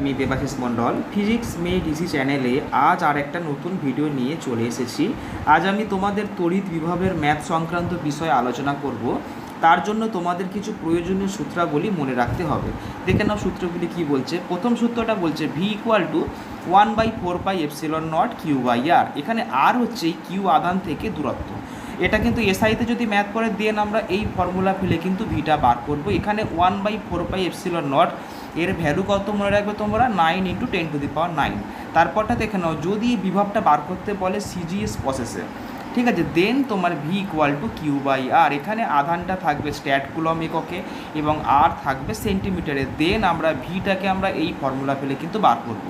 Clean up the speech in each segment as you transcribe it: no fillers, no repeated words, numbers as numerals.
আমি দেবাশিস মণ্ডল ফিজিক্স মে ডিসি চ্যানেলে আজ আর একটা নতুন ভিডিও নিয়ে চলে এসেছি। আজ আমি তোমাদের তড়িৎ বিভবের ম্যাথ সংক্রান্ত বিষয়ে আলোচনা করব। তার জন্য তোমাদের কিছু প্রয়োজনীয় সূত্রাবলী মনে রাখতে হবে। দেখে নাও সূত্রগুলি কি বলছে। প্রথম সূত্রটা বলছে V equal to 1/4πε0 Q by R. এখানে আর হচ্ছে কিউ আধান থেকে দূরত্ব। এটা কিন্তু এসআইতে যদি ম্যাথ করে দেন আমরা এই ফর্মুলা ফেলে কিন্তু ভিটা বার করব। এখানে 1/4πε0 এর ভ্যালু কত মনে রাখবে তোমরা, 9 × 10⁹। তারপরটা দেখে নাও, যদি বিভবটা বার করতে বলে সিজিএস প্রসেসে, ঠিক আছে, দেন তোমার V equal to Q by R. এখানে আধানটা থাকবে স্ট্যাট কুলম এককে এবং আর থাকবে সেন্টিমিটারে। দেন আমরা ভিটাকে আমরা এই ফর্মুলা ফেলে কিন্তু বার করব।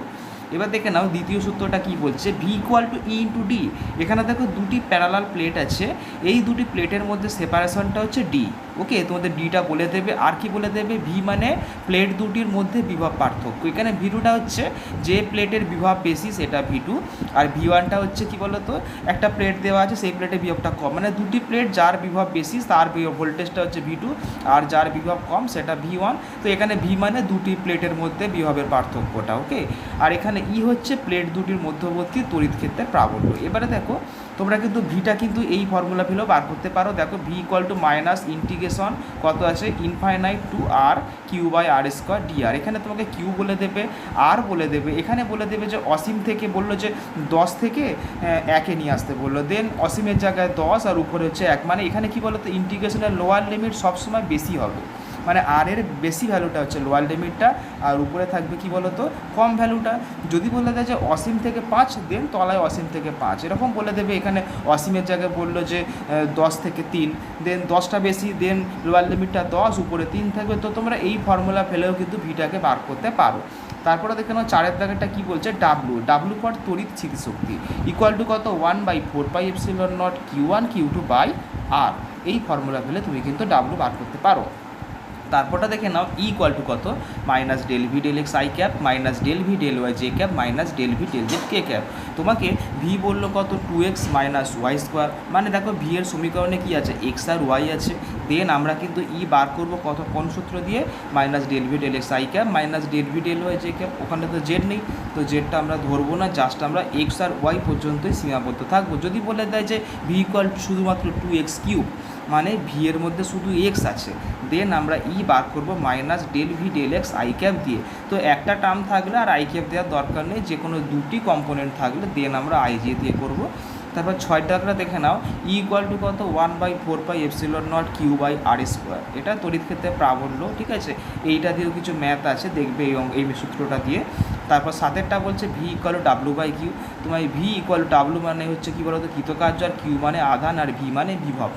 এবার দেখে নাও দ্বিতীয় সূত্রটা কি বলছে, ভি ইকুয়াল টু ই ইন্টু ডি। এখানে দেখো দুটি প্যারালাল প্লেট আছে, এই দুটি প্লেটের মধ্যে সেপারেশনটা হচ্ছে ডি। ওকে, তোমাদের ডিটা বলে দেবে। আর কি বলে দেবে, ভি মানে প্লেট দুটির মধ্যে বিভব পার্থক্য। এখানে ভি টুটা হচ্ছে যে প্লেটের বিভব বেশি সেটা ভি টু, আর ভি ওয়ানটা হচ্ছে কি বলতো, একটা প্লেট দেওয়া আছে সেই প্লেটের বিভবটা কম, মানে দুটি প্লেট যার বিভব বেশি তার ভোল্টেজটা হচ্ছে ভি টু, আর যার বিভব কম সেটা ভি ওয়ান। তো এখানে ভি মানে দুটি প্লেটের মধ্যে বিভবের পার্থক্যটা। ওকে, আর এখানে ই হচ্ছে প্লেট দুটির মধ্যবর্তী তড়িৎ ক্ষেত্রের প্রাবল্য। এবারে দেখো তোমরা কিন্তু ভিটা কিন্তু এই ফর্মুলা ফেলেও বার করতে পারো। দেখো V equal to minus integration কত আছে, infinite to R Q by R square D R. এখানে তোমাকে কিউ বলে দেবে, আর বলে দেবে। এখানে বলে দেবে যে অসীম থেকে বললো যে 10 থেকে 1-এ নিয়ে আসতে বললো, দেন অসীমের জায়গায় 10 আর উপরে হচ্ছে 1। মানে এখানে কি বলতো, ইন্টিগ্রেশনের লোয়ার লিমিট সবসময় বেশি হবে, মানে আর এর বেশি ভ্যালুটা হচ্ছে লোয়ার লিমিটটা, আর উপরে থাকবে কি বলতো কম ভ্যালুটা। যদি বলে দেয় যে অসীম থেকে 5, দেন তলায় অসীম থেকে 5 এরকম বলে দেবে। এখানে অসীমের জায়গায় বললো যে 10 থেকে 3, দেন 10টা বেশি, দেন লোয়ার লিমিটটা 10, উপরে 3 থাকবে। তো তোমরা এই ফর্মুলা ফেলেও কিন্তু ভিটাকে বার করতে পারো। তারপরে দেখে নাও চারের দাগেরটা কী বলছে, ডাব্লু ফর তড়িৎ স্থিতিশক্তি ইকুয়াল টু কত, 1/4πε0 কিউ1 কিউ2 বাই আর। এই ফর্মুলা ফেলে তুমি কিন্তু ডাব্লু বার করতে পারো। তারপরটা দেখে নাও ই ইকুয়াল টু কত, minus del V del X I cap minus del V del Y J cap minus del V del Z K cap. তোমাকে ভি বললো কত, 2x মাইনাস ওয়াই স্কোয়ার। মানে দেখো ভি এর সমীকরণে কি আছে, এক্স আর ওয়াই আছে। দেন আমরা কিন্তু ই বার করবো কত, কোন সূত্র দিয়ে, minus del V del X I cap minus del V del Y J cap. ওখানে তো জেড নেই, তো জেডটা আমরা ধরবো না, জাস্ট আমরা এক্স আর ওয়াই পর্যন্তই সীমাবদ্ধ থাকবো। যদি বলে দেয় যে ভি ইকুয়াল টু শুধুমাত্র 2x কিউব, মানে ভি এর মধ্যে শুধু এক্স আছে, দেন আমরা ই বার করবো minus del V del X I cap দিয়ে। তো একটা টার্ম থাকলে আর আই ক্যাপ দেওয়ার দরকার নেই, যে কোনো দুটি কম্পোনেন্ট থাকলে দেন আমরা আই জে দিয়ে করবো। তারপর 6টা দেখে নাও, ই ইকুয়াল টু কত, 1/4πε0 কিউ বাই আর স্কোয়ার। এটা তড়িৎ ক্ষেত্রে প্রাবল্য, ঠিক আছে। এইটা দিয়েও কিছু ম্যাথ আছে, দেখবে এই সূত্রটা দিয়ে। তারপর 7টা বলছে V equal to W by Q. তোমার ভি ইকুয়াল টু ডাব্লু মানে হচ্ছে কী বলতো, কৃতকার্য, আর কিউ মানে আধান, আর ভি মানে বিভব।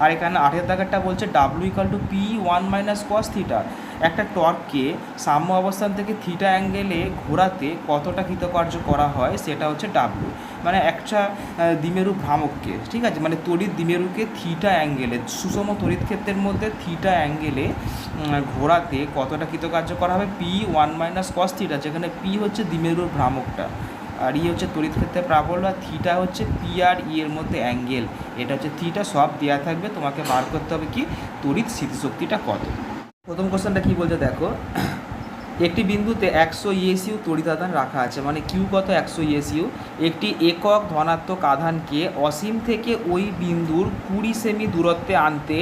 আর এখানে 8এর দাগেরটা বলছে W equal to P1 - cos theta. একটা টর্ককে সাম্য অবস্থান থেকে থিটা অ্যাঙ্গেলে ঘোরাতে কতটা কৃতকার্য করা হয় সেটা হচ্ছে ডাব্লু। মানে একটা দ্বিমেরু ভ্রামককে, ঠিক আছে, মানে তড়িৎ দ্বিমেরুকে থিটা অ্যাঙ্গেলে, সুষম তড়িৎ ক্ষেত্রের মধ্যে থিটা অ্যাঙ্গেলে ঘোরাতে কতটা কৃতকার্য করা হবে, P1 - cos থিটা, যেখানে পি হচ্ছে দ্বিমেরুর ভ্রামকটা, আর ই হচ্ছে তড়িৎ ক্ষেত্রে প্রাবল্য, আর থিটা হচ্ছে পি আর ই এর মধ্যে অ্যাঙ্গেল। এটা হচ্ছে থিটা, সব দেওয়া থাকবে। তোমাকে বার করতে হবে কি, তড়িৎ স্থিতিশক্তিটা কত। প্রথম কোশ্চেনটা কী বলছে দেখো, একটি বিন্দুতে 100 ইএসইউ তড়িৎ রাখা আছে, মানে কিউ কত, 100 ইএসইউ। একটি একক ধনাত্মক আধানকে অসীম থেকে ওই বিন্দুর 20 সেমি দূরত্বে আনতে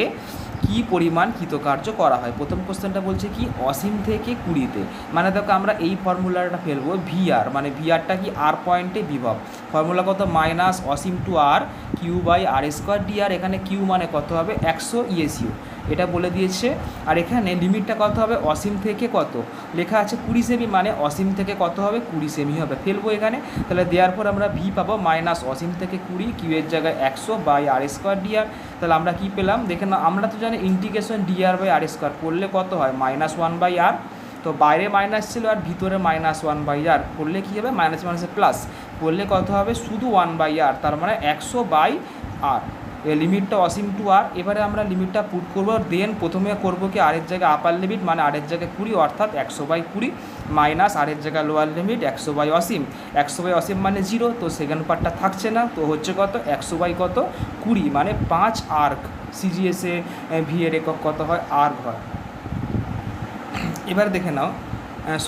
কি পরিমাণ কৃতকার্য করা হয়। প্রথম কোশ্চেনটা বলছে কি, অসীম থেকে 20-তে। মানে দেখো আমরা এই ফর্মুলাটা ফেলবো, ভি আর, মানে ভি আরটা কি, আর পয়েন্টে বিভব। ফর্মুলা কত, মাইনাস অসীম to R Q by R square D R. এখানে কিউ মানে কত হবে, 100 ইএসইউ, এটা বলে দিয়েছে। আর এখানে লিমিটটা কত হবে, অসীম থেকে কত লেখা আছে 20 সেমি, মানে অসীম থেকে কত হবে, 20 সেমি হবে। ফেলবো এখানে, তাহলে দেওয়ার পর আমরা ভি পাবো মাইনাস অসীম থেকে 20, কিউ এর জায়গায় 100 by R square D R. তাহলে আমরা কি পেলাম, দেখে না, আমরা তো জানি integration D R by R square করলে কত হয়, -1 বাই আর। তো বাইরে মাইনাস ছিল আর ভিতরে -1 বাই আর, করলে কী হবে, মাইনাস মাইনাসে প্লাস, করলে কত হবে, শুধু 1 বাই আর, তার মানে 100 বাই আর। এর লিমিটটা অসীম টু আর। এবারে আমরা লিমিটটা পুট করবো, দেন প্রথমে করবো কি, আরের জায়গায় আপার লিমিট, মানে আরের জায়গায় 20, অর্থাৎ 100/20 মাইনাস আরের জায়গায় লোয়ার লিমিট 100/অসীম। 100/অসীম মানে 0, তো সেকেন্ড পার্টটা থাকছে না, তো হচ্ছে কত, 100/20, মানে 5 আর্ক। সিজিএসে ভি এর একক কত হয়, আর্ক হয়। এবার দেখে নাও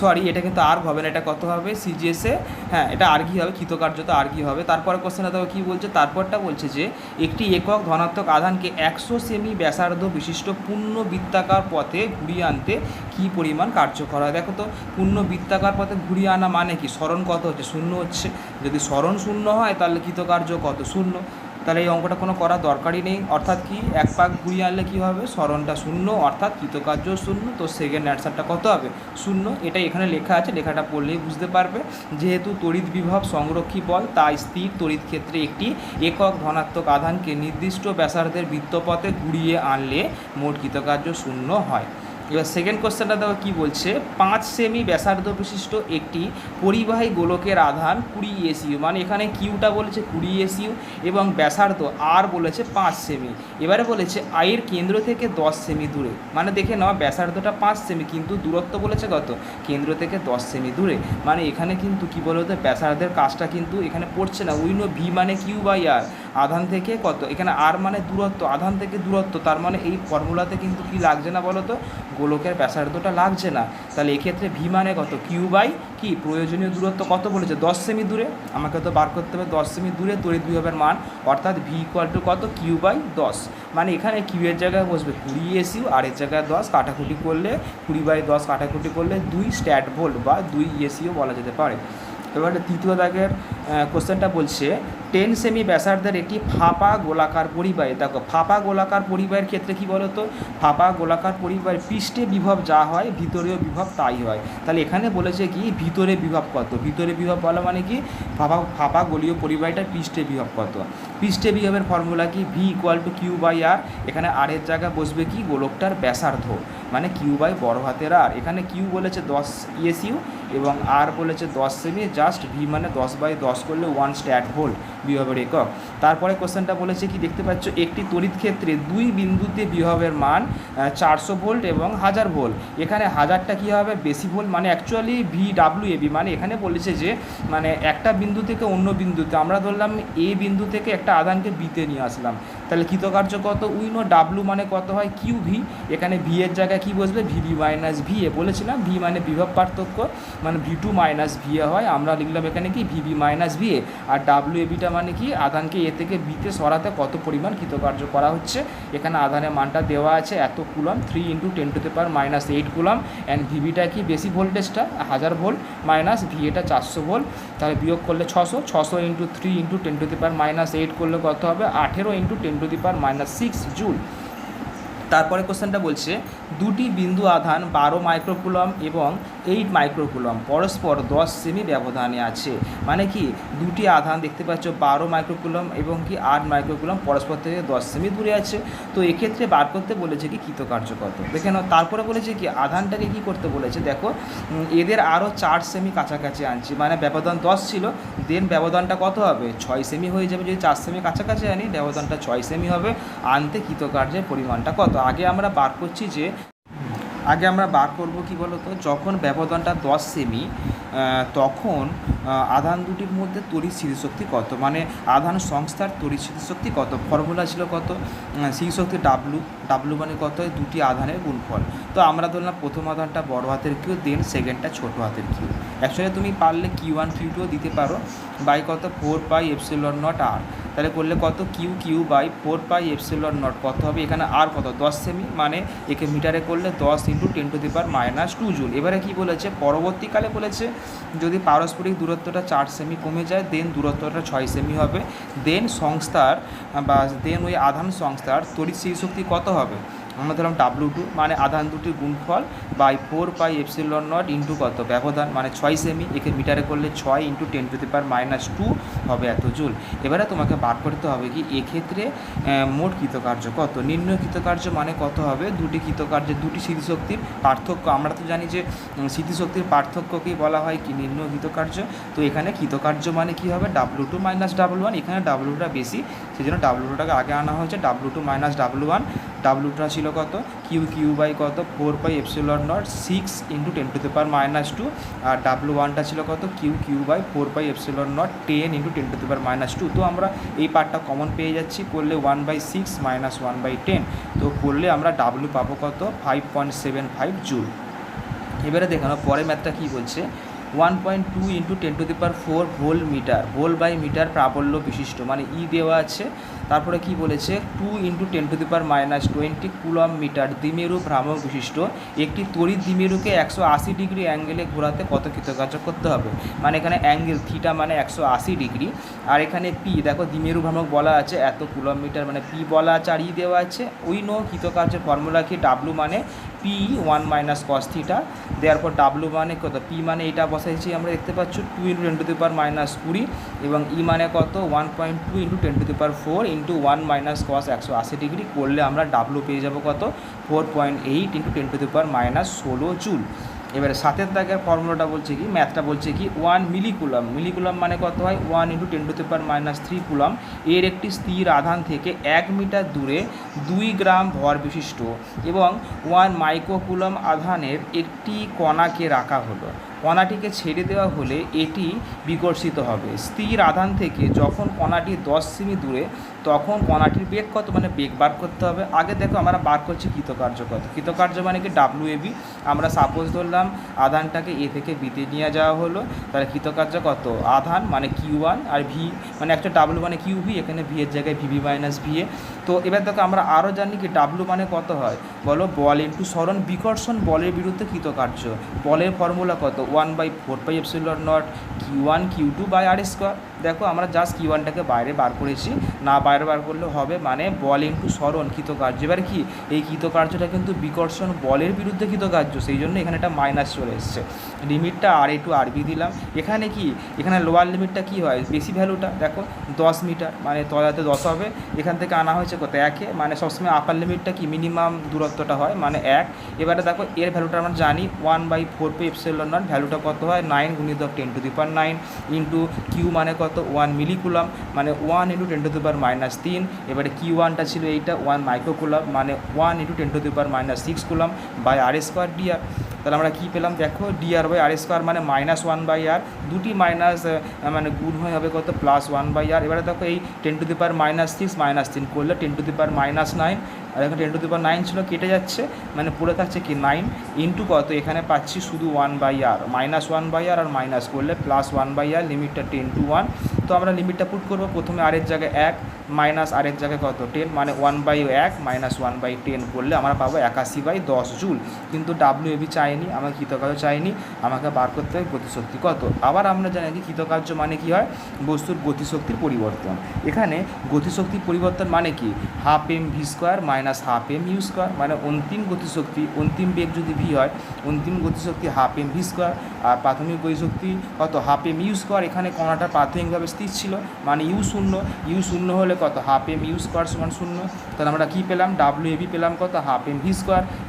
সরি, এটা কিন্তু আর্গ হবে না, এটা কত হবে সিজিএসে, হ্যাঁ এটা আর্গই হবে, কৃতকার্য তো আর্গই হবে। তারপরে কোশ্চেনটা দেখো কী বলছে, তারপরটা বলছে যে একটি একক ধনাত্মক আধানকে 100 সেমি ব্যাসার্ধ বিশিষ্ট পূর্ণ বৃত্তাকার পথে ঘুরিয়ে আনতে কী পরিমাণ কার্যকর হয়। দেখো তো পূর্ণ বৃত্তাকার পথে ঘুরিয়ে আনা মানে কি, সরণ কত হচ্ছে, শূন্য হচ্ছে, যদি সরণ শূন্য হয় তাহলে কৃতকার্য কত, শূন্য। তাহলে এই অঙ্কটা কোনো করার দরকারই নেই, অর্থাৎ কি এক পাক ঘুরিয়ে আনলে কী হবে, সরণটা শূন্য অর্থাৎ কৃতকার্য শূন্য, তো সেকেন্ড অ্যান্সারটা কত হবে, শূন্য। এটাই এখানে লেখা আছে, লেখাটা পড়লেই বুঝতে পারবে। যেহেতু তড়িৎ বিভব সংরক্ষী বল, তাই স্থির তড়িৎ ক্ষেত্রে একটি একক ধনাত্মক আধানকে নির্দিষ্ট ব্যাসার্ধের বৃত্তপথে ঘুরিয়ে আনলে মোট কৃতকার্য শূন্য হয়। এবার সেকেন্ড কোশ্চেনটা দেখো কী বলছে, 5 সেমি ব্যাসার্ধ বিশিষ্ট একটি পরিবাহী গোলকের আধান 20 এসইউ, মানে এখানে কিউটা বলেছে 20 এসইউ এবং ব্যাসার্ধ আর বলেছে 5 সেমি। এবারে বলেছে আয়ের কেন্দ্র থেকে 10 সেমি দূরে, মানে দেখে নাও ব্যাসার্ধটা 5 সেমি কিন্তু দূরত্ব বলেছে কত, কেন্দ্র থেকে 10 সেমি দূরে, মানে এখানে কিন্তু কী বলতো ব্যাসার্ধের কাজটা কিন্তু এখানে পড়ছে না। উই নো ভি মানে কিউ বাই আর, আধান থেকে কত, এখানে আর মানে দূরত্ব, আধান থেকে দূরত্ব, তার মানে এই ফর্মুলাতে কিন্তু কি লাগছে না বলো তো, গোলকের ব্যাসার্ধটা লাগছে না। তাহলে এক্ষেত্রে ভি মানে কত, কিউ বাই কি প্রয়োজনীয় দূরত্ব কত বলেছে, 10 সেমি দূরে, আমাকে তো বার করতে হবে 10 সেমি দূরে তড়িৎ বিভবের মান, অর্থাৎ ভি ইকুয়াল টু কত, কিউ বাই 10, মানে এখানে কিউ এর জায়গায় বসবে 20 এসইউ, আর এর জায়গায় 10, কাটাকুটি করলে 20/10 কাটাকুটি করলে 2 স্ট্যাট ভোল্ট বা 2 এসইউ বলা যেতে পারে। এবারে তৃতীয় দাগের কোশ্চেনটা বলছে 10 সেমি ব্যাসার্ধের একটি ফাঁপা গোলাকার পরিবাহী, দেখো ফাঁপা গোলাকার পরিবাহের ক্ষেত্রে কী বলো তো, ফাঁপা গোলাকার পরিবাহের পৃষ্ঠে বিভব যা হয় ভিতরেও বিভব তাই হয়। তাহলে এখানে বলেছে কি ভিতরে বিভব কত, ভিতরে বিভব বলা মানে কি ফাঁপা গোলীয় পরিবাহীটার পৃষ্ঠে বিভব কত, পৃষ্ঠে বিভবের ফর্মুলা কি, V equal to Q by R, এখানে আর এর জায়গায় বসবে কি গোলকটার ব্যাসার্ধ, মানে কিউ বাই বড় হাতের আর, এখানে কিউ বলেছে 10 ইএসইউ এবং আর বলেছে 10 সেমি, জাস্ট ভি মানে 10/10 করলে 1 স্ট্যাট ভোল্ট বিভবের একক। তারপরে কোশ্চেনটা বলেছে কি দেখতে পাচ্ছ, একটি তড়িৎ ক্ষেত্রে দুই বিন্দুতে বিভবের মান 400 ভোল্ট এবং 1000 ভোল্ট, এখানে হাজারটা কী হবে বেশি ভোল্ট, মানে অ্যাকচুয়ালি VWAB, মানে এখানে বলেছে যে মানে একটা বিন্দু থেকে অন্য বিন্দুতে, আমরা ধরলাম এ বিন্দু থেকে একটা আধানকে বিতে নিয়ে আসলাম, তাহলে কৃতকার্য কত, উইনো ডাব্লু মানে কত হয় কিউ ভি, এখানে ভি এর জায়গায় কী বসবে ভিবি মাইনাস ভিএ, বলেছিলাম ভি মানে বিভব পার্থক্য, মানে V2 মাইনাস ভিএ হয়, আমরা লিখলাম এখানে কি ভিবি মাইনাস ভিএ, আর ডাব্লিউএবিটা মানে কি আধানকে এ থেকে বিতে সরাতে কত পরিমাণ কৃতকার্য করা হচ্ছে, এখানে আধানের মানটা দেওয়া আছে এত কুলম, 3 × 10⁻⁸ কুলম, অ্যান্ড ভিবিটা কি বেশি ভোল্টেজটা 1000 ভোল্ট মাইনাস ভিএটা 400 ভোল্ট, তাহলে বিয়োগ করলে 600 × 3 × 10⁻⁸ করলে কত হবে 18 × 10⁻⁶ জুল। তারপরে কোশ্চেনটা বলছে দুটি বিন্দু আধান 12 মাইক্রোকুলম এবং 8 মাইক্রোকুলম পরস্পর 10 সেমি ব্যবধানে আছে, মানে কি দুটি আধান দেখতে পাচ্ছ 12 মাইক্রোকুলম এবং কি 8 মাইক্রোকুলম পরস্পর থেকে 10 সেমি দূরে আছে, তো এক্ষেত্রে বার করতে বলেছে কি কৃতকার্য কত, দেখে নাও। তারপরে বলেছে কি আধানটাকে কি করতে বলেছে, দেখো এদের আরও 4 সেমি কাছাকাছি আনছি, মানে ব্যবধান 10 ছিল, দেন ব্যবধানটা কত হবে 6 সেমি হয়ে যাবে, যদি 4 সেমি কাছাকাছি আনি ব্যবধানটা 6 সেমি হবে, আনতে কৃতকার্যের পরিমাণটা কত, আগে আমরা বার করছি যে আগে আমরা বার করব কি বলো তো, যখন ব্যবধানটা 10 সেমি তখন আধান দুটির মধ্যে তড়িৎ স্থিতিশক্তি কত, মানে আধান সংস্থার তড়িৎ স্থিতিশক্তি কত, ফর্মুলা ছিল কত স্থিতিশক্তি ডাব্লু মানে কত হয় দুটি আধানের গুণফল, তো আমরা ধরলাম প্রথম আধানটা বড় হাতের কিউ, দেন সেকেন্ডটা ছোটো হাতের কিউ, অ্যাকচুয়ালি তুমি পারলে Q1 Q2 দিতে পারো, বাই কত 4πε0 আর, তাহলে করলে কত কিউ বাই 4πε0 কত হবে, এখানে আর কত 10 সেমি, মানে একে মিটারে করলে 10 × 10⁻² জুল। এবারে কি বলেছে পরবর্তীকালে বলেছে যদি পারস্পরিক দূরত্বটা 4 সেমি কমে যায় দেন দূরত্বটা 6 সেমি হবে, দেন সংস্থার বা দেন ওই আধান সংস্থার তড়িৎ স্থিতিশক্তি কত হবে, আমরা ধরলাম W2 মানে আধান দুটির গুণফল বাই 4πε0 ইন্টু কত ব্যবধান মানে 6 সেমি, একে মিটারে করলে 6 × 10⁻² হবে এত জুল। এবারে তোমাকে বার করতে হবে কি এক্ষেত্রে মোট কৃতকার্য কত, নির্ণয় কৃতকার্য মানে কত হবে, দুটি কৃতকার্যের দুটি স্থিতিশক্তির পার্থক্য, আমরা তো জানি যে স্থিতিশক্তির পার্থক্যকেই বলা হয় কি নির্ণয় কৃতকার্য, তো এখানে কৃতকার্য মানে কি হবে W2 - W1, এখানে W2টা বেশি সেই জন্য W2টাকে আগে আনা হয়েছে, W2 - W1, W2টা ছিল কত কিউ বাই কত 4πε0 6 × 10⁻², আর W1টা ছিল কত কিউ বাই 4πε0 10 × 10⁻², তো আমরা এই পার্টটা কমন পেয়ে যাচ্ছি, করলে 1/6 - 1/10, তো করলে আমরা W পাবো কত 5.75 জুল। এবারে দেখে নাও পরের ম্যাথটা কী বলছে, 1.2 × 10⁴ ভোল মিটার, ভোল বাই মিটার প্রাবল্য বিশিষ্ট, মানে দেওয়া আছে। তারপরে কি বলেছে 2 × 10⁻20 কুলম মিটার দ্বিমেরু ভ্রামক বিশিষ্ট একটি তড়িৎ দ্বিমেরুকে 180 ডিগ্রি অ্যাঙ্গেলে ঘোরাতে কত কৃতকার্য করতে হবে। মানে এখানে অ্যাঙ্গেল থিটা মানে 180 ডিগ্রি, আর এখানে পি দেখো দ্বিমেরু ভ্রামক বলা আছে এত কুলম মিটার, মানে পি বলা আছে আর দেওয়া আছে। ওই কৃতকার্যের ফর্মুলা কি, ডাব্লু মানে পি 1 - cos থিটা, দেওয়ার পর ডাব্লু মানে কত, পি মানে এটা বসাইছি আমরা দেখতে পাচ্ছ 2 × 10⁻20 এবং মানে কত 1.2 × 10⁴ × 1 - cos 180 ডিগ্রি করলে আমরা ডাব্লু পেয়ে যাবো কত 4.8 × 10⁻16 জুল। এবারে সাতের দাগের ফর্মুলাটা বলছে কি, ম্যাথটা বলছে কি 1 মিলিকুলাম, মিলিকুলাম মানে কত হয় 1 × 10⁻³ কুলাম, এর একটি স্থির আধান থেকে 1 মিটার দূরে 2 গ্রাম ভর বিশিষ্ট এবং 1 মাইক্রোকুলাম আধানের একটি কণাকে রাখা হলো। কণাটিকে ছেড়ে দেওয়া হলে এটি বিকর্ষিত হবে। স্থির আধান থেকে যখন কণাটি 10 সেমি দূরে, তখন কণাটির বেগ কত, মানে বেগ বার করতে হবে। আগে দেখো আমরা বার করছি কৃতকার্য কত, কৃতকার্য মানে কি WAB। আমরা সাপোজ ধরলাম আধানটাকে এ থেকে বিতে নিয়ে যাওয়া হলো, তাহলে কৃতকার্য কত, আধান মানে Q1 আর ভি মানে একটা ডাব্লু মানে QV, এখানে ভি এর জায়গায় VB - VA। তো এবার দেখো আমরা আরও জানি কি ডাব্লু মানে কত হয় বলো, বল ইন্টু সরণ বিকর্ষণ বলের বিরুদ্ধে কৃতকার্য। বলের ফর্মুলা কত 1/4πε0 Q1 Q2 R²। দেখো আমরা জাস্ট Q1টাকে বাইরে বার করেছি, না বাইরে বার করলে হবে, মানে বল ইন্টু সরণ কৃতকার্য। এবার কি এই কৃতকার্যটা কিন্তু বিকর্ষণ বলের বিরুদ্ধে কৃতকার্য, সেই জন্য এখানে একটা মাইনাস চলে এসছে। লিমিটটা RA টু RB দিলাম। এখানে কি, এখানে লোয়ার লিমিটটা কি হয়, বেশি ভ্যালুটা দেখো 10 মিটার, মানে তলাতে 10 হবে, এখান থেকে আনা হয়েছে কত 1, মানে সবসময় আপার লিমিটটা কি মিনিমাম দূরত্বটা হয় মানে 1। এবারে দেখো এর ভ্যালুটা আমরা জানি 1/4πε0, ভ্যালুটা কত হয় 9 × 10⁹ ইন্টু কিউ মানে কত 1 মিলিকুলাম, মানে 1 × 10⁻³ এবারে Q1টা ছিল এইটা 1 মাইক্রোকুলাম, মানে 1 × 10⁻6 কুলাম বাই R² dr। তাহলে আমরা কী পেলাম দেখো dr/r² মানে -1/r, দুটি মাইনাস মানে গুণ হয়ে হবে কত +1/r। এবারে দেখো এই 10⁻6 -3 করলে 10⁻9, আর এখানে 10⁻9 ছিল কেটে যাচ্ছে, মানে পড়ে থাকছে কি 9 ইন্টু কত, এখানে পাচ্ছি শুধু 1/r, -1/r আর মাইনাস করলে +1/r, লিমিটটা 10 to 1। তো আমরা লিমিটটা পুট করবো, প্রথমে আর এর জায়গায় 1 মাইনাস আর এর জায়গায় কত 10, মানে 1/1 - 1/10 করলে আমরা পাবো 81/10 জুল। কিন্তু WAB চাইনি, আমার কৃতকার্য চাইনি, আমাকে বার করতে হবে গতিশক্তি কত। আবার আমরা জানি কি কৃতকার্য মানে কি হয়, বস্তুর গতিশক্তির পরিবর্তন। এখানে গতিশক্তির পরিবর্তন মানে কি ½ mv² - ½ mu², মানে অন্তিম গতিশক্তি, অন্তিম বেগ যদি v হয়, অন্তিম গতিশক্তি ½ mv², আর প্রাথমিক গতিশক্তি কত ½ mu²। এখানে কণাটা প্রাথমিকভাবে স্থির ছিল, মানে u শূন্য হলে কত ½ mu² = 0। তাহলে আমরা কী পেলাম, WAB পেলাম কত ½ mv²।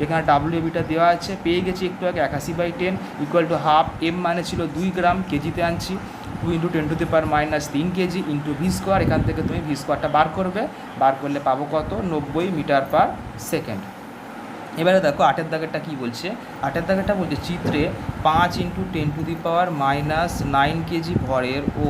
এখানে WABটা দেওয়া আছে, পেয়ে গেছি একটু আগে 81/10 = ½ m, মানে ছিল 2 গ্রাম, কেজিতে আনছি 2 × 10⁻³ কেজি ইন্টু v²। এখান থেকে তুমি v²টা বার করবে, বার করলে পাবো কত 90 মিটার/সেকেন্ড। এবারে দেখো 8এর দাগেরটা কী বলছে, 8এর দাগেরটা বলছে চিত্রে 5 × 10⁻৯ কেজি ভরের ও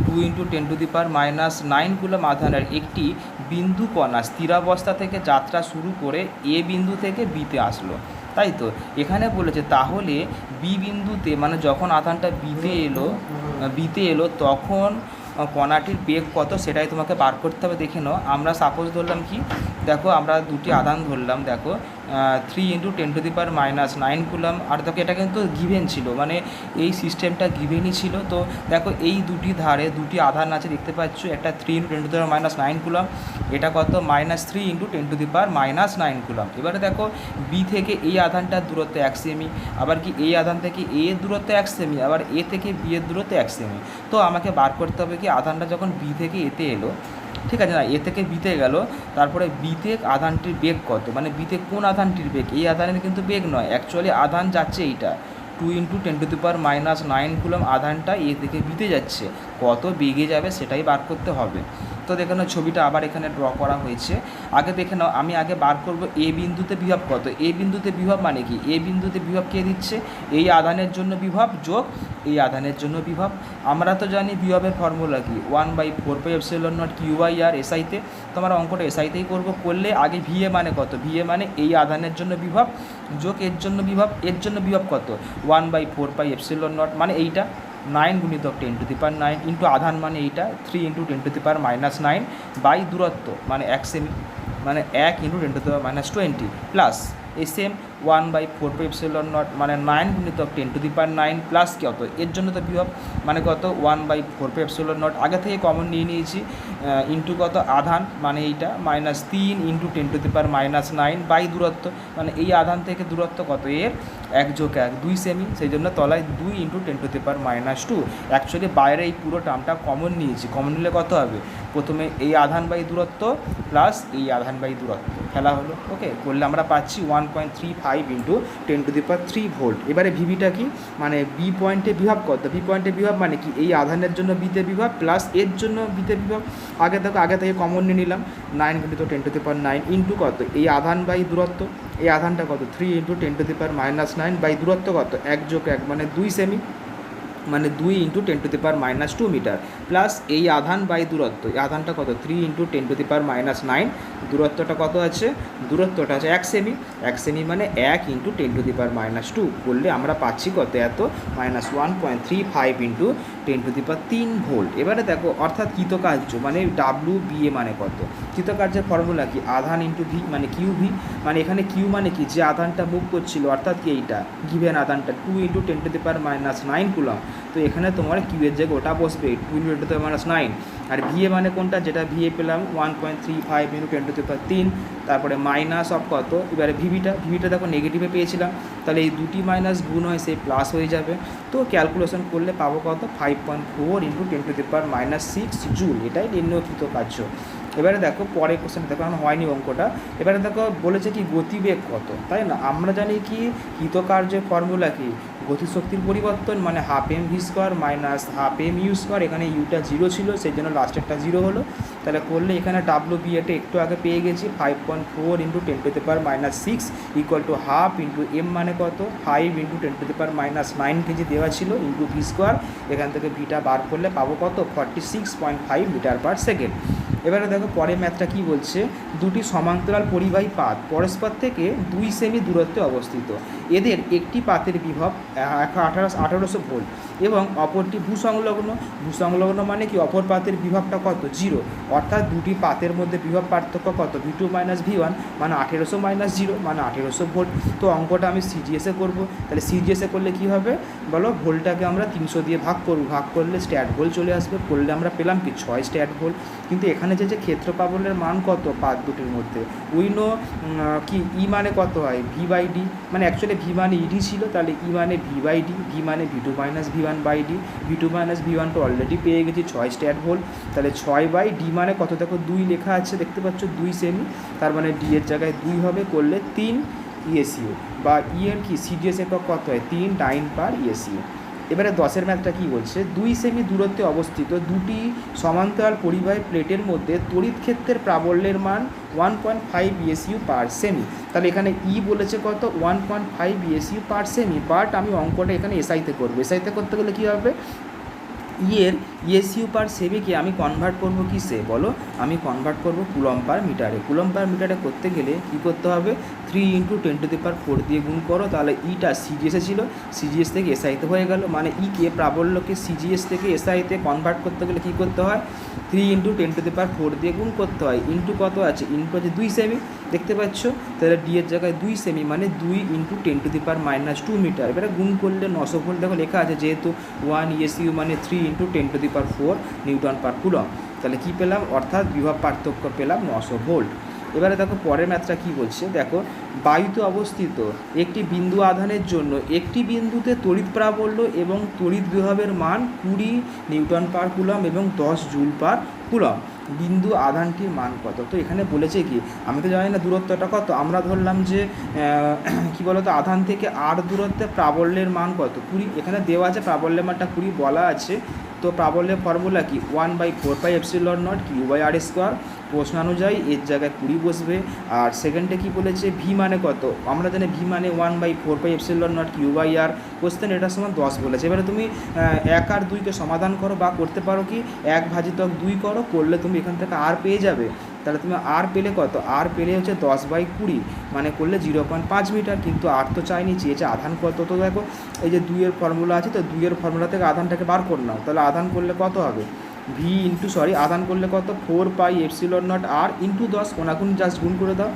2 × 10⁻9 কুলম আধানের একটি বিন্দু কণা স্থিরাবস্থা থেকে যাত্রা শুরু করে এ বিন্দু থেকে বিতে আসলো। তাই তো এখানে বলেছে তাহলে বি বিন্দুতে, মানে যখন আধানটা বিতে এলো তখন কণাটির বেগ কত সেটাই তোমাকে বার করতে হবে। দেখে নাও, আমরা সাপোজ ধরলাম কি, দেখো আমরা দুটি আধান ধরলাম, দেখো 3 × 10⁻9 কুলাম, আর দেখো এটা কিন্তু গিভেন ছিল, মানে এই সিস্টেমটা গিভেনই ছিল। তো দেখো এই দুটি ধারে দুটি আধান আছে দেখতে পাচ্ছ, একটা 3 × 10⁻9 কুলাম, এটা কত -3 × 10⁻9 কুলাম। এবারে দেখো বি থেকে এই আধানটার দূরত্ব 1 সেমি, আবার কি এই আধান থেকে এ এর দূরত্ব 1 সেমি, আবার এ থেকে বি এর দূরত্ব 1 সেমি। তো আমাকে বার করতে হবে কি আধানটা যখন বি থেকে এতে এলো, ঠিক আছে, না এ থেকে বিতে গেল, তারপরে বিতে আধানটির বেগ কত, মানে বিতে কোন আধানটির বেগ, এই আধানের কিন্তু বেগ নয়, অ্যাকচুয়ালি আধান যাচ্ছে এইটা 2 × 10⁻9 কুলম আধানটা এ থেকে বিতে যাচ্ছে, কত বেগে যাবে সেটাই বার করতে হবে। তো দেখে নাও ছবিটা আবার এখানে ড্র করা হয়েছে। আগে দেখে নাও, আমি আগে বার করব এ বিন্দুতে বিভব কত। এ বিন্দুতে বিভব মানে কি, এ বিন্দুতে বিভব কে দিচ্ছে, এই আধানের জন্য বিভব যোগ এই আধানের জন্য বিভব। আমরা তো জানি বিভবের ফর্মুলা কি, 1/4πε0 QIR এসআইতে। তোমার অঙ্কটা এসআইতেই করলে আগে VA মানে কত, VA মানে এই আধানের জন্য বিভব যোগ এর জন্য বিভব, এর জন্য বিভব কত 1/4πε0 মানে এইটা 9 গুণিতক 10⁹ ইন্টু আধান মানে এইটা 3 × 10⁻⁹ বাই দূরত্ব মানে 1 সেমি মানে 1 × 10⁻20 প্লাস এই সেম 1/4πε0 মানে 9 গুণিতক 10⁹ প্লাস কত এর জন্য তো বিভব মানে কত 1/4πε0 আগে থেকে কমন নিয়ে নিয়েছি ইন্টু কত আধান মানে এইটা -3 × 10⁻⁹ বাই দূরত্ব মানে এই আধান থেকে দূরত্ব কত এর 1 + 1 2 সেমি, সেই জন্য তলায় 2 × 10⁻⁻2। অ্যাকচুয়ালি বাইরে এই পুরো টার্মটা কমন নিয়েছি, কমন নিলে কত হবে, প্রথমে এই আধান বাই দূরত্ব প্লাস এই আধান বাই দূরত্ব ফেলা হলো। ওকে, করলে আমরা পাচ্ছি 1.35 × 10⁻³ ভোল্ট। এবারে ভিভিটা কি, মানে বি পয়েন্টে বিভব কত, বি পয়েন্টে বিভব মানে কি এই আধানের জন্য বিতে বিভব প্লাস এর জন্য বিতে বিভব। আগে থেকে কমন নিয়ে নিলাম 9 × 10⁻⁹ ইন্টু কত এই আধান বাই দূরত্ব, এই আধানটা কত 3 × 10⁻⁹ বাই দূরত্ব কত 1 + 1 মানে 2 সেমি মানে 2 × 10⁻² মিটার প্লাস এই আধান বাই দূরত্ব, এই আধানটা কত 3 × 10⁻⁹, দূরত্বটা কত আছে, দূরত্বটা আছে 1 সেমি, 1 সেমি মানে 1 × 10⁻²। করলে আমরা পাচ্ছি কত এত -1.35 × 10⁻³ ভোল্ট। এবারে দেখো অর্থাৎ কৃতকার্য মানে WBA মানে কত, কৃতকার্যের ফর্মুলা কি আধান ইন্টু ভি মানে QV, মানে এখানে কিউ মানে কি যে আধানটা মুভ করছিল অর্থাৎ কি এইটা গিভেন আধানটা 2 × 10⁻⁹ কুলম, তো এখানে তোমার কিউ এর জায়গায় ওটা বসবে 2 × 10⁻⁹। আর ভিএ মানে কোনটা, যেটা ভিএ পেলাম 1.35 × 10⁻³ তারপরে মাইনাস অফ কত, এবারে ভিভিটা দেখো নেগেটিভে পেয়েছিলাম, তাহলে এই দুটি মাইনাস গুণ হয় সেই প্লাস হয়ে যাবে। তো ক্যালকুলেশন করলে পাবো কত 5.4 × 10⁻⁶ জুল, এটাই নিম্নলিখিত কার্য। এবারে দেখো পরের কোশ্চেন দেখো এখন হয়নি অঙ্কটা। এবারে দেখো বলেছে কি গতিবেগ কত, তাই না, আমরা জানি কি কৃতকার্যের ফর্মুলা কি গতিশক্তির পরিবর্তন মানে ½ m² - ½ mu², এখানে ইউটা 0 ছিল সেই জন্য লাস্টেরটা 0 হলো। তাহলে করলে এখানে WBAটা একটু আগে পেয়ে গেছি 5.4 × 10⁻⁶ ½ × m মানে কত 5 × 10⁻⁹ কেজি দেওয়া ছিল ইন্টু v², এখান থেকে ভিটা বার করলে পাবো কত 46.5 মিটার/সেকেন্ড। এবারে দেখো পরের ম্যাথটা কি বলছে, দুটি সমান্তরাল পরিবাহী পাত পরস্পর থেকে 2 সেমি দূরত্বে অবস্থিত, এদের একটি পাতের বিভব 1800 ভোল্ট এবং অপরটি ভূসংলগ্ন মানে কি অপর পাতের বিভবটা কত 0, অর্থাৎ দুটি পাতের মধ্যে বিভব পার্থক্য কত V2 - V1 মানে 1800 - 0 মানে 1800 ভোল্ট। তো অঙ্কটা আমি সিজিএসে করব, তাহলে সিজিএসে করলে কি হবে বলো, ভোল্টটাকে আমরা 300 দিয়ে ভাগ করলে স্ট্যাট ভোল্ট চলে আসবে, করলে আমরা পেলাম কি 6 স্ট্যাট ভোল্ট। কিন্তু এখানে যে ক্ষেত্র প্রাবল্যের মান কত পাত দুটির মধ্যে, উইনো কি ই মানে কত হয় V/D, মানে অ্যাকচুয়ালি ভি মানে ইডি ছিল, তাহলে ই মানে V/D, ভি মানে V2 - V1/D, V2 - V1 তো অলরেডি পেয়ে গেছি 6 স্ট্যাট ভোল্ট, তাহলে 6/D মানে কত দেখো 2 লেখা আছে দেখতে পাচ্ছ 2 সেমি, তার মানে ডি এর জায়গায় 2 হবে, করলে 3 ESU বা ই এর কি সিডিএস একক কত হয় 3 টাইম/ESU। এবারে 10-এর ম্যাথটা কী বলছে, 2 সেমি দূরত্বে অবস্থিত দুটি সমান্তরাল পরিবাহী প্লেটের মধ্যে তড়িৎ ক্ষেত্রের প্রাবল্যের মান 1.5 ESU/সেমি। তাহলে এখানে ই বলেছে কত 1.5 ESU/সেমি, বাট আমি অঙ্কটা এখানে এসআইতে করবো। এসআইতে করতে গেলে কী হবে, এর ESU/সেমিকে আমি কনভার্ট করব কিসে বলো, আমি কনভার্ট করব কুলম্ব/মিটারে। কুলম্ব/মিটারে করতে গেলে কী করতে হবে 3 × 10⁴ দিয়ে গুণ করো, তাহলে ইটা সিজিএসে ছিল, সিজিএস থেকে এসআইতে হয়ে গেল, মানে ইকে প্রাবল্যকে সিজিএস থেকে এসআইতে কনভার্ট করতে গেলে কী করতে হয় 3 × 10⁴ দিয়ে গুণ করতে হয়, ইন্টু কত আছে ইন্টু আছে 2 সেমি দেখতে পাচ্ছ, তাহলে ডি এর জায়গায় 2 সেমি মানে 2 × 10⁻² মিটার। এবারে গুণ করলে 900 ভোল্ট দেখো লেখা আছে, যেহেতু 1 ESU মানে 3 × 10⁴ নিউটন/কুলম্ব, তাহলে কী পেলাম অর্থাৎ বিভব পার্থক্য পেলাম 900 ভোল্ট। এবারে দেখো পরের ম্যাথটা কী বলছে, দেখো বায়ুতে অবস্থিত একটি বিন্দু আধানের জন্য একটি বিন্দুতে তড়িৎ প্রাবল্য এবং তড়িৎ বিভবের মান 20 নিউটন/কুলম্ব এবং 10 জুল/কুলম্ব। বিন্দু আধানটির মান কত, তো এখানে বলেছে কি আমি তো জানি না দূরত্বটা কত, আমরা ধরলাম যে কী বলতো আধান থেকে আর দূরত্বে প্রাবল্যের মান কত 20, এখানে দেওয়া আছে প্রাবল্যের মানটা 20 বলা আছে তো প্রাবল্যের ফর্মুলা কি 1/4πε0 Q/r²। প্রশ্নানুযায়ী এর জায়গায় 20 বসবে। আর সেকেন্ডে কি বলেছে, ভি মানে কত, আমরা জানি ভি মানে 1/4πε0 Q/r। কোশ্চেন এটার সমান 10 বলেছে। এবারে তুমি 1 আর 2কে সমাধান করো বা করতে পারো কি 1/2 করো, করলে তুমি এখান থেকে আর পেয়ে যাবে। তাহলে তুমি আর পেলে কত, আর পেলে হচ্ছে 10/20, মানে করলে 0.5 মিটার। কিন্তু আর তো চাইনি, চেয়েছে আধান কত। তো দেখো এই যে 2-এর ফর্মুলা আছে, তো 2-এর ফর্মুলা থেকে আধানটাকে বার করে নাও। তাহলে আধান করলে কত হবে, আধান করলে কত 4πε0 r ইন্টু 10, কোনাকুন জাস্ট গুণ করে দাও,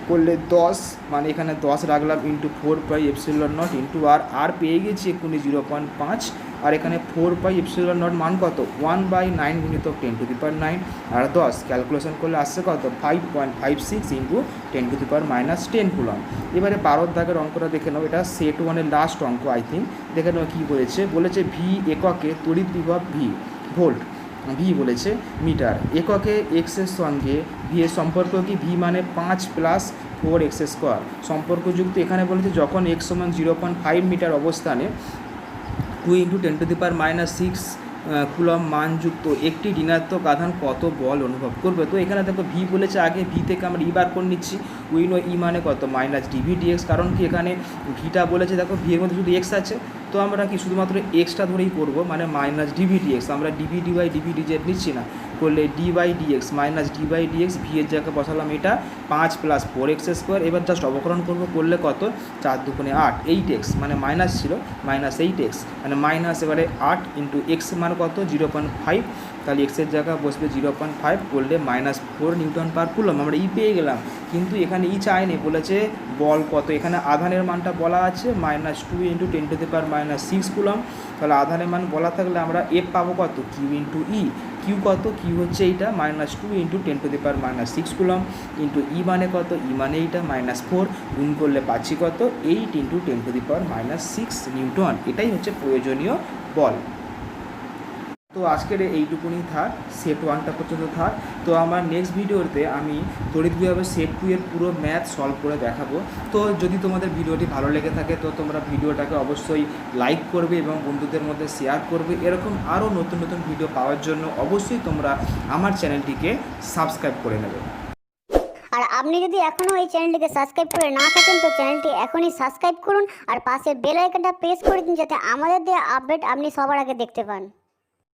করলে 10, মানে এখানে 10 রাখলাম ইন্টু 4πε0 ইন্টু আর পেয়ে গেছি এক্ষুনি 0.5। আর এখানে 4πε0 মান কত 1/9 গুণিতক 10⁻9 আর 10 ক্যালকুলেশন করলে আসছে কত 5.56 ইন্টু 10⁻10 কুলম। এবারে 12 দাগের অঙ্কটা দেখে নাও, এটা সেট 1-এর লাস্ট অঙ্ক আই থিঙ্ক। দেখে নাও কী বলেছে ভি এককে তড়িৎ বিভব ভি ভোল্ট, ভি বলেছে মিটার এককে এক্সের সঙ্গে ভি এর সম্পর্ক কি, ভি মানে 5 + 4x²। সম্পর্কযুক্ত এখানে বলেছে যখন x সমান 0.5 মিটার অবস্থানে 2 × 10⁻6 কুলম মানযুক্ত একটি ঋণাত্মক আধান কত বল অনুভব করবে। তো এখানে দেখো ভি বলেছে, আগে ভি থেকে আমরা ই বার করে নিচ্ছি। উইনো ই মানে কত -dv/dx, কারণ কি এখানে ভিটা বলেছে, দেখো ভি এর মধ্যে শুধু এক্স আছে, তো আমরা কি শুধুমাত্র এক্সটা ধরেই করব, মানে -dv/dx। আমরা dv/dz নিচ্ছি না, করলে d/dx -d/dx, ভি এর জায়গায় বসালাম এটা 5 + 4x²। এবার জাস্ট অবকলন করব, করলে কত 4 × 2 = 8, 8x মানে মাইনাস ছিল -8x মানে মাইনাস, এবারে 8 ইন্টু এক্স মানে কত 0.5, তাহলে এক্সের জায়গায় বসবে 0.5, করলে -4 নিউটন পার কুলম। আমরা ই পেয়ে গেলাম, কিন্তু এখানে ই চায়নি, বলেছে বল কত। এখানে আধানের মানটা বলা আছে -2 × 10⁻6 কুলম। তাহলে আধানের মান বলা থাকলে আমরা এফ পাবো কত Q × E। কিউ কত, কিউ হচ্ছে এইটা -2 × 10⁻6 কুলম, ইন্টু ই মানে কত, ই মানে এইটা -4, গুণ করলে পাচ্ছি কত 8 × 10⁻6 নিউটন। এটাই হচ্ছে প্রয়োজনীয় বল। তো আজকের এইটুকুনি থাক, সেট 1টা পর্যন্ত থাক। তো আমার নেক্সট ভিডিওতে আমি তড়িৎ বিভাগের সেট 2 এর পুরো ম্যাথ সলভ করে দেখাবো। তো যদি তোমাদের ভিডিওটি ভালো লেগে থাকে তো তোমরা ভিডিওটাকে অবশ্যই লাইক করবে এবং বন্ধুদের মধ্যে শেয়ার করবে। এরকম আরও নতুন নতুন ভিডিও পাওয়ার জন্য অবশ্যই তোমরা আমার চ্যানেলটিকে সাবস্ক্রাইব করে নেবে। আর আপনি যদি এখনও এই চ্যানেলটিকে সাবস্ক্রাইব করে না থাকেন তো চ্যানেলটি এখনই সাবস্ক্রাইব করুন আর পাশে বেল আইকনটা প্রেস করে দিন, যাতে আমাদের দেওয়া আপডেট আপনি সবার আগে দেখতে পান।